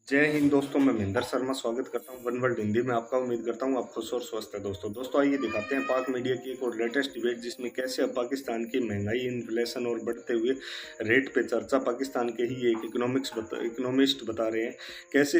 जय हिंद दोस्तों, मैं महेंद्र शर्मा स्वागत करता हूं वन वर्ल्ड हिंदी में आपका। उम्मीद करता हूं आप खुश और स्वस्थ है। दोस्तों आइए दिखाते हैं पाक मीडिया की एक और लेटेस्ट डिबेट, जिसमें कैसे अब पाकिस्तान की महंगाई, इन्फ्लेशन और बढ़ते हुए रेट पे चर्चा पाकिस्तान के ही एक इकोनॉमिस्ट बता रहे हैं कैसे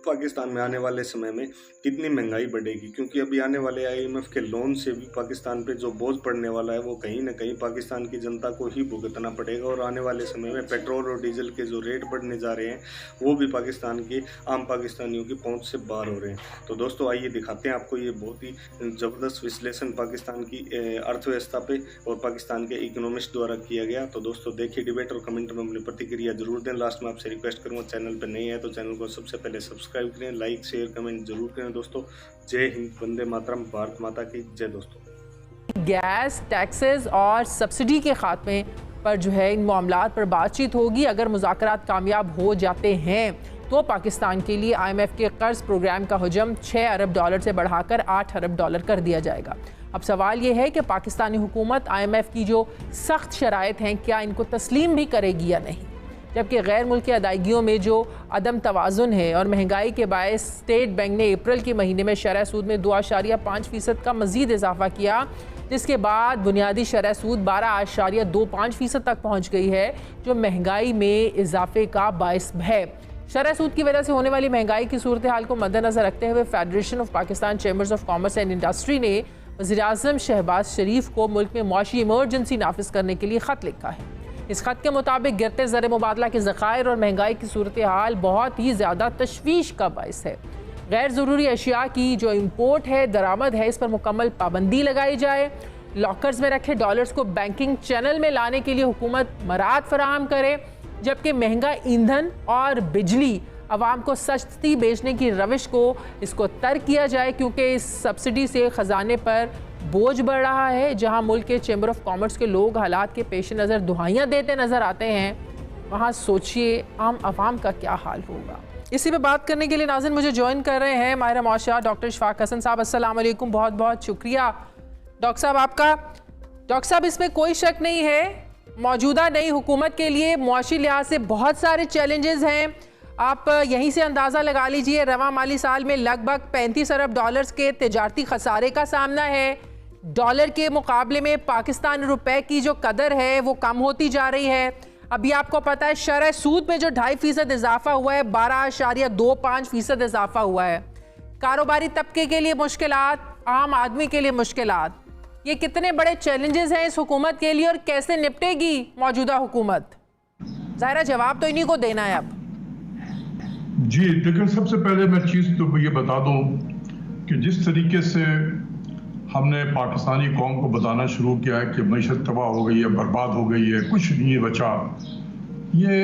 पाकिस्तान में आने वाले समय में कितनी महंगाई बढ़ेगी। क्योंकि अभी आने वाले IMF के लोन से भी पाकिस्तान पे जो बोझ पड़ने वाला है वो कहीं ना कहीं पाकिस्तान की जनता को ही भुगतना पड़ेगा। और आने वाले समय में पेट्रोल और डीजल के जो रेट बढ़ने जा रहे हैं वो भी पाकिस्तान की आम पाकिस्तानियों की पहुंच से बाहर हो रहे हैं। तो दोस्तों आइए दिखाते हैं आपको ये बहुत ही ज़बरदस्त विश्लेषण पाकिस्तान की अर्थव्यवस्था पे और पाकिस्तान के इकोनॉमिस्ट द्वारा किया गया। तो दोस्तों देखिए डिबेट और कमेंट में अपनी प्रतिक्रिया जरूर दें। लास्ट में आपसे रिक्वेस्ट करूँगा, चैनल पर नए हैं तो चैनल को सबसे पहले सब्सक्राइब करें, लाइक शेयर कमेंट जरूर करें। दोस्तों जय हिंद, वंदे मातरम, भारत माता की जय। दोस्तों गैस, टैक्सेस और सब्सिडी के खात्मे पर जो है इन मामलात पर बातचीत होगी। अगर मुज़ाकरात कामयाब हो जाते हैं तो पाकिस्तान के लिए IMF के कर्ज प्रोग्राम का हजम $6 अरब से बढ़ाकर $8 अरब कर दिया जाएगा। अब सवाल ये है कि पाकिस्तानी हुकूमत IMF की जो सख्त शराइत हैं क्या इनको तस्लीम भी करेगी या नहीं। जबकि गैर मुल्की अदायगियों में जो अदम तवाज़ुन है और महंगाई के बायस स्टेट बैंक ने अप्रैल के महीने में शरह सूद में 2.5% का मज़ीद इजाफा किया, जिसके बाद बुनियादी शरह सूद 12.25% तक पहुँच गई है, जो महंगाई में इजाफे का बायस है। शरह सूद की वजह से होने वाली महंगाई की सूरत हाल को मद्देनजर रखते हुए federation of Pakistan chambers of commerce and industry ने वज़ीर-ए-आज़म शहबाज शरीफ को मुल्क में मुआशी इमरजेंसी नाफिज करने के लिए ख़त लिखा है। इस खत के मुताबिक गिरते ज़र मुबादला के ज़खायर और महंगाई की सूरत हाल बहुत ही ज़्यादा तशवीश का बायस है। गैर ज़रूरी अशिया की जो इम्पोर्ट है, दरामद है, इस पर मुकम्मल पाबंदी लगाई जाए। लॉकर्स में रखे डॉलर्स को बैंकिंग चैनल में लाने के लिए हुकूमत मराद फराहम करे, जबकि महंगा ईंधन और बिजली आवाम को सस्ती बेचने की रविश को इसको तर्क किया जाए, क्योंकि इस सब्सिडी से ख़जाने पर बोझ बढ़ रहा है। जहां मुल्क के चैम्बर ऑफ कॉमर्स के लोग हालात के पेश नज़र दुहाइयाँ देते नज़र आते हैं, वहाँ सोचिए आम आवाम का क्या हाल होगा। इसी पे बात करने के लिए नाज़रीन मुझे ज्वाइन कर रहे हैं माहिर मौशा डॉक्टर इशफाक हसन साहब। अस्सलाम वालेकुम, बहुत बहुत शुक्रिया डॉक्टर साहब आपका। डॉक्टर साहब, इसमें कोई शक नहीं है मौजूदा नई हुकूमत के लिए मुआशी लिहाज से बहुत सारे चैलेंजेस हैं। आप यहीं से अंदाज़ा लगा लीजिए, रवां माली साल में लगभग $35 अरब के तिजारती खसारे का सामना है। डॉलर के मुकाबले में पाकिस्तानी रुपए की जो कदर है वो कम होती जा रही है। अभी आपको पता है शरह सूद में जो 2.5% इजाफा हुआ है, 12.25% इजाफा हुआ है। कारोबारी तबके के लिए मुश्किलात, आम आदमी के लिए मुश्किलात, ये कितने बड़े चैलेंजेस हैं इस हुकूमत के लिए और कैसे निपटेगी मौजूदा हुकूमत? ज़ाहिर जवाब तो इन्हीं को देना है अब। जी, लेकिन सबसे पहले मैं चीज़ तो ये बता दूं कि जिस तरीके से हमने पाकिस्तानी कौम को बताना शुरू किया है कि मईशत तबाह हो गई है, बर्बाद हो गई है, कुछ नहीं बचा, ये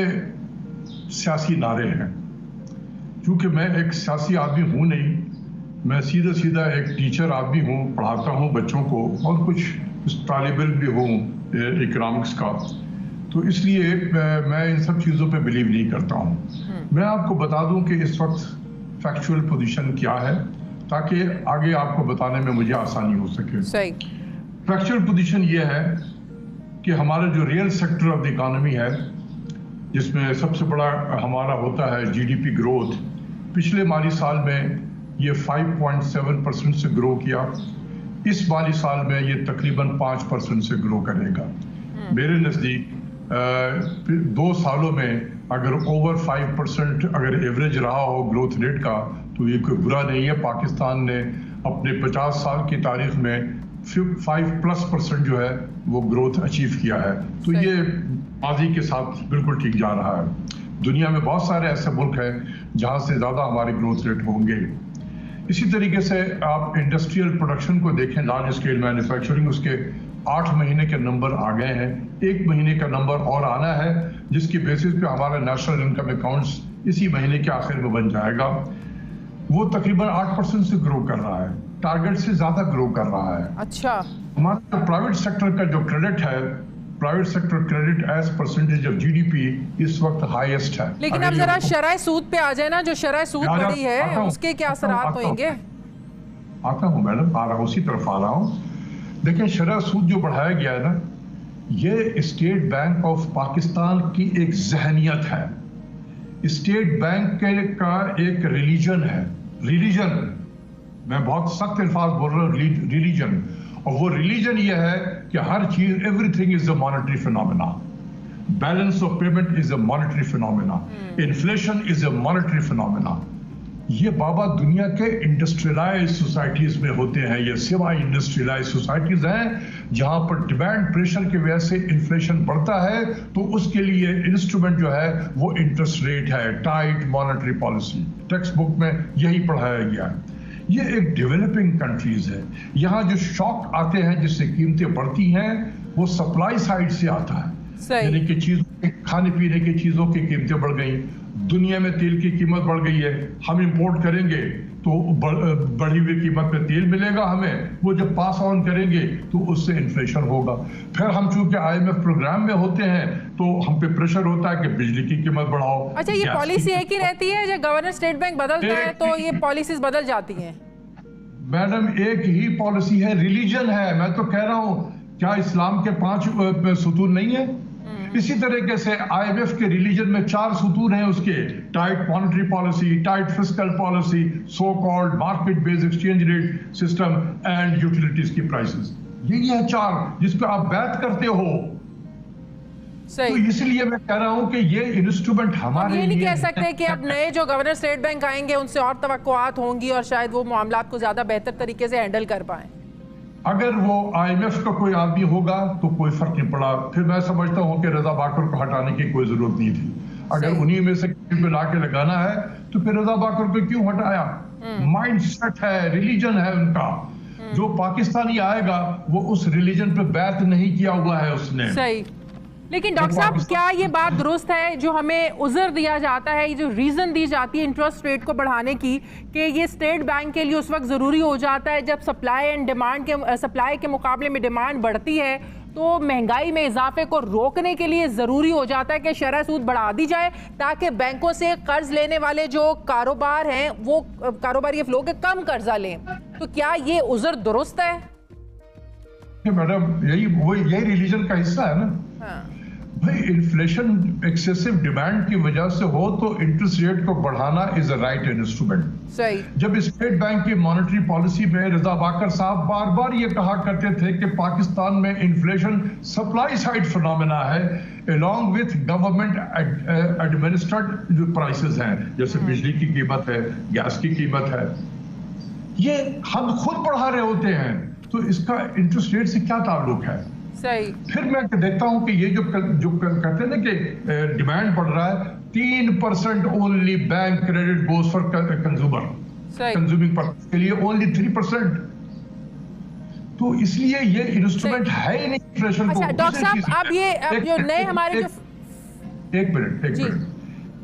सियासी नारे हैं। क्योंकि मैं एक सियासी आदमी हूँ नहीं, मैं सीधा एक टीचर आदमी हूँ, पढ़ाता हूँ बच्चों को और कुछ तालिब इल्म भी हूँ इकोनॉमिक्स का, तो इसलिए मैं इन सब चीज़ों पे बिलीव नहीं करता हूँ। मैं आपको बता दूँ कि इस वक्त फैक्चुअल पोजीशन क्या है, ताकि आगे आपको बताने में मुझे आसानी हो सके। सही। फैक्चुअल पोजीशन ये है कि हमारा जो real sector of the economy है, जिसमें सबसे बड़ा हमारा होता है GDP ग्रोथ, पिछले माली साल में ये 5.7% से ग्रो किया। इस माली साल में ये तकरीबन 5% से ग्रो करेगा। मेरे नज़दीक 2 सालों में अगर ओवर 5% अगर एवरेज रहा हो ग्रोथ रेट का, तो ये कोई बुरा नहीं है। पाकिस्तान ने अपने 50 साल की तारीख में 5+% जो है वो ग्रोथ अचीव किया है, तो ये माजी के साथ बिल्कुल ठीक जा रहा है। दुनिया में बहुत सारे ऐसे मुल्क हैं जहाँ से ज़्यादा हमारे ग्रोथ रेट होंगे। इसी तरीके से आप इंडस्ट्रियल प्रोडक्शन को देखें, लार्ज स्केल मैन्युफैक्चरिंग, उसके 8 महीने के नंबर आ गए हैं, 1 महीने का नंबर और आना है, जिसकी बेसिस पे हमारा नेशनल इनकम अकाउंट्स इसी महीने के आखिर में बन जाएगा। वो तकरीबन 8% से ग्रो कर रहा है, टारगेट से ज़्यादा ग्रो कर रहा है। अच्छा, हमारा प्राइवेट सेक्टर का जो क्रेडिट है, private sector credit as percentage of GDP इस वक्त हाईएस्ट है। लेकिन अब जरा शरह सूद पे आ जाए ना, जो शरह सूद बढ़ी है उसके क्या असरात होंगे? आता हूँ मैडम, आ रहा हूँ, उसी तरफ आ रहा हूँ। देखिए, शरह सूद जो बढ़ाया गया है ना, ये स्टेट बैंक ऑफ पाकिस्तान की एक जहनियत है। स्टेट बैंक का एक रिलीजन है, रिलीजन, मैं बहुत सख्त अल्फाज बोल रहा हूँ, रिलीजन, और वो रिलीजन ये है कि हर चीज, everything is a monetary phenomena, balance of payment is a monetary phenomena, inflation is a monetary phenomena. ये बाबा दुनिया के इंडस्ट्रियलाइज सोसाइटीज में होते हैं, ये सेवा इंडस्ट्रियलाइज सोसाइटीज हैं जहां पर डिमांड प्रेशर की वजह से इन्फ्लेशन बढ़ता है, तो उसके लिए इंस्ट्रूमेंट जो है वो इंटरेस्ट रेट है, tight monetary policy. Text book में यही पढ़ाया गया है। ये एक डेवलपिंग कंट्रीज है, यहाँ जो शॉक आते हैं जिससे कीमतें बढ़ती हैं वो सप्लाई साइड से आता है, यानी कि चीजों, खाने पीने की चीजों की कीमतें बढ़ गई, दुनिया में तेल की कीमत बढ़ गई है, हम इंपोर्ट करेंगे तो बढ़ी हुई कीमत पे तेल मिलेगा हमें, वो जब पास ऑन करेंगे तो उससे इन्फ्लेशन होगा। फिर हम चूंकि IMF प्रोग्राम में होते हैं तो हम पे प्रेशर होता है कि बिजली की कीमत बढ़ाओ। अच्छा, ये पॉलिसी एक ही रहती है, जब गवर्नर स्टेट बैंक बदलता है तो ये पॉलिसीज बदल जाती हैं? मैडम एक ही पॉलिसी है, रिलीजन है, मैं तो कह रहा हूँ, क्या इस्लाम के 5 सुतून नहीं है? इसी तरीके से IMF के रिलीजन में 4 सुतून हैं उसके, tight monetary policy, tight fiscal policy, so called market based exchange rate system and utilities की प्राइसेस। यही है 4 जिस पे आप बात करते हो। तो इसलिए मैं कह रहा हूं कि ये इंस्ट्रूमेंट हमारे ये नहीं कह सकते कि अब नए जो गवर्नर स्टेट बैंक आएंगे उनसे और तवक्कुआत होंगी और शायद वो मामलात को ज्यादा बेहतर तरीके से हैंडल कर पाए। अगर वो IMF का कोई आदमी होगा तो कोई फर्क नहीं पड़ा, फिर मैं समझता हूं कि रजा बाकर को हटाने की कोई जरूरत नहीं थी। अगर उन्हीं में से किसी को ला के लगाना है तो फिर रजा बाकर को क्यों हटाया? माइंड सेट है, रिलीजन है उनका। जो पाकिस्तानी आएगा वो उस रिलीजन पे बैत नहीं किया हुआ है उसने। सही। लेकिन डॉक्टर साहब, क्या ये बात दुरुस्त है जो हमें उज़र दिया जाता है, ये जो रीज़न दी जाती है इंटरेस्ट रेट को बढ़ाने की, कि ये स्टेट बैंक के लिए उस वक्त ज़रूरी हो जाता है जब सप्लाई के मुकाबले में डिमांड बढ़ती है, तो महंगाई में इजाफे को रोकने के लिए ज़रूरी हो जाता है कि शरह सूद बढ़ा दी जाए ताकि बैंकों से कर्ज लेने वाले जो कारोबार हैं वो कारोबारी फ्लो के कम कर्जा लें। तो क्या ये उज़र दुरुस्त है? मैडम यही रिलीजन का हिस्सा है ना। हाँ। भाई इन्फ्लेशन एक्सेसिव डिमांड की वजह से हो तो इंटरेस्ट रेट को बढ़ाना इज अ राइट इंस्ट्रूमेंट। सही। जब स्टेट बैंक की मॉनेटरी पॉलिसी में रजा बाकर साहब बार बार ये कहा करते थे कि पाकिस्तान में इन्फ्लेशन सप्लाई साइड फिनोमेना है along with गवर्नमेंट एडमिनिस्ट्रेड जो प्राइसेस हैं, जैसे बिजली की कीमत है, गैस की कीमत है, ये हम खुद बढ़ा रहे होते हैं, तो इसका इंटरेस्ट रेट से क्या ताल्लुक है? सही। फिर मैं देखता हूं कि ये जो कहते हैं ना कि डिमांड बढ़ रहा है, 3% only bank credit goes for consumer, consuming purpose के लिए ओनली 3%। तो इसलिए ये इंस्ट्रूमेंट है ही नहीं इन्फ्लेशन को। डॉक्टर साहब, अब जो नए हमारे जो एक मिनट,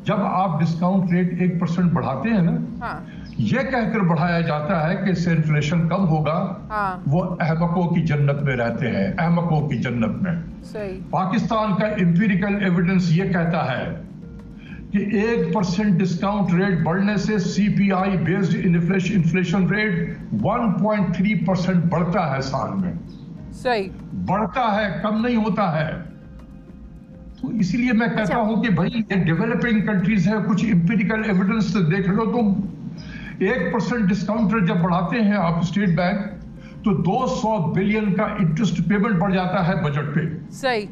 जब आप डिस्काउंट रेट 1% बढ़ाते हैं ना, हाँ। ये कहकर बढ़ाया जाता है कि इससे इन्फ्लेशन कम होगा, हाँ। वो अहमकों की जन्नत में रहते हैं, अहमकों की जन्नत में। सही। पाकिस्तान का एम्पिरिकल एविडेंस ये कहता है कि 1% डिस्काउंट रेट बढ़ने से CPI बेस्ड इन्फ्लेशन रेट 1.3% बढ़ता है साल में। सही। बढ़ता है, कम नहीं होता है। तो इसीलिए मैं कहता हूं कि भाई ये डेवलपिंग कंट्रीज है, कुछ एम्पिरिकल एविडेंस देख लो तुम। 1% डिस्काउंट रेट जब बढ़ाते हैं आप स्टेट बैंक, तो 200 बिलियन का इंटरेस्ट पेमेंट बढ़ जाता है बजट पे। सही।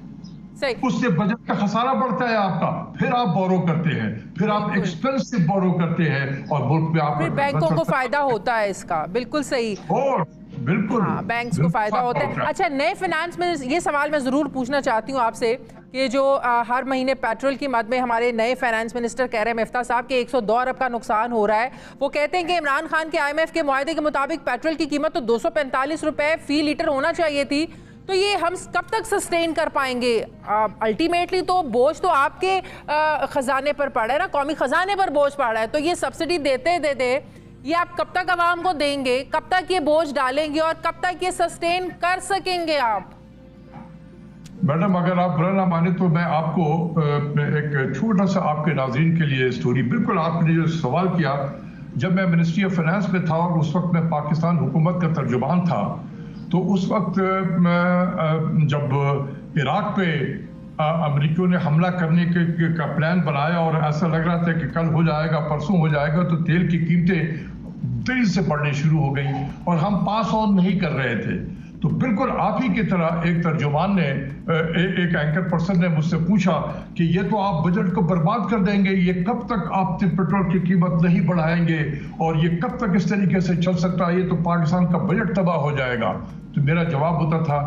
सही। उससे बजट का खसारा बढ़ता है आपका, फिर आप बोरो करते हैं, फिर आप एक्सपेंसिव बोरो करते हैं और मुल्क में आप, फिर बैंकों को फायदा होता है इसका। बिल्कुल सही। और बिल्कुल, हाँ, बैंक्स को फायदा होता है। अच्छा, नए फाइनेंस में ये सवाल मैं जरूर पूछना चाहती हूँ आपसे कि जो हर महीने पेट्रोल की मद में हमारे नए फाइनेंस मिनिस्टर कह रहे हैं मिफ्ता साहब कि 102 अरब का नुकसान हो रहा है। वो कहते हैं कि इमरान खान के IMF के मुआहदे के मुताबिक पेट्रोल की कीमत तो 245 रुपए फी लीटर होना चाहिए थी, तो ये हम कब तक सस्टेन कर पाएंगे? अल्टीमेटली तो बोझ तो आपके खजाने पर पड़ा है ना, कौमी खजाने पर बोझ पड़ा है, तो ये सब्सिडी देते ये आप कब तक आवाम को देंगे, कब तक ये बोझ डालेंगे और कब तक ये सस्टेन कर सकेंगे आप? मैडम, अगर आप बुरा ना माने तो मैं आपको एक छोटा सा आपके नाज़रीन के लिए स्टोरी, बिल्कुल आपने जो सवाल किया, जब मैं मिनिस्ट्री ऑफ फाइनेंस में था और उस वक्त मैं पाकिस्तान हुकूमत का तर्जुमान था, तो उस वक्त जब इराक पे अमेरिकियों ने हमला करने का प्लान बनाया और ऐसा लग रहा था कि कल हो जाएगा, परसों हो जाएगा, तो तेल की कीमतें तेजी से बढ़नी शुरू हो गई और हम पास ऑन नहीं कर रहे थे। तो बिल्कुल आप ही की तरह एक तर्जुमान ने, एक एंकर पर्सन ने मुझसे पूछा कि ये तो आप बजट को बर्बाद कर देंगे, ये कब तक आप पेट्रोल की कीमत नहीं बढ़ाएंगे और ये कब तक इस तरीके से चल सकता है, ये तो पाकिस्तान का बजट तबाह हो जाएगा। तो मेरा जवाब होता था,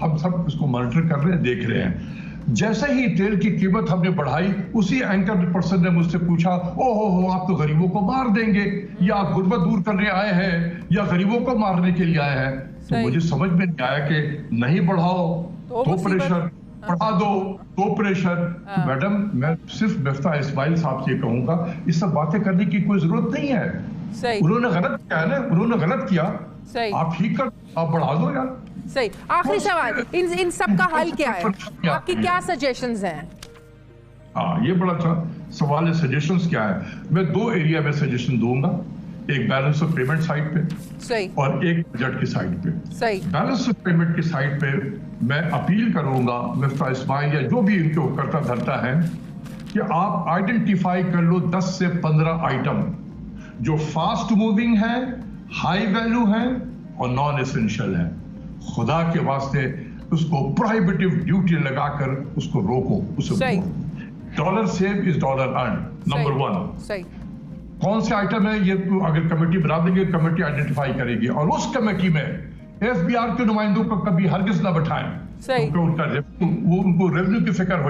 हम सब इसको मॉनिटर कर रहे हैं, देख रहे हैं। जैसे ही तेल की कीमत हमने बढ़ाई, उसी एंकर पर्सन ने मुझसे पूछा, ओहो आप तो गरीबों को मार देंगे, या आप गुर्बत दूर करने आए हैं या गरीबों को मारने के लिए आए हैं। तो मुझे समझ में नहीं आया कि नहीं बढ़ाओ तो प्रेशर, बढ़ा दो तो प्रेशर। मैडम, मैं सिर्फ मिफ्ता इस्माइल साहब से कहूंगा, इस सब बातें करने की कोई जरूरत नहीं है। उन्होंने गलत किया है ना, उन्होंने गलत किया, आप ठीक कर, आप बढ़ा दो यार। सही। आखिरी सवाल, इन सब का हल क्या है? आपकी क्या सजेशंस हैं? हाँ, ये बड़ा अच्छा सवाल है। सजेशंस क्या है? मैं 2 एरिया में सजेशन दूंगा, एक बैलेंस ऑफ पेमेंट साइड पे, सही, और एक बजट की साइड पे। सही। बैलेंस ऑफ पेमेंट की साइड पे मैं अपील करूंगा मिफ्ता इस्माइल या जो भी इनको करता धरता है कि आप आइडेंटिफाई कर लो 10 से 15 आइटम जो फास्ट मूविंग है, हाई वैल्यू है और नॉन एसेंशियल है। खुदा के वास्ते उसको प्रोहिबिटिव ड्यूटी लगाकर उसको रोको, उसे dollar save is dollar earn, number 1। सही। कौन से आइटम है ये अगर कमेटी बना देंगे, कमेटी आइडेंटिफाई करेगी और उस कमेटी में एफबीआर के नुमाइंदों को कभी हरगिज ना बैठाएं, क्योंकि उनको रेवेन्यू की फिक्र हो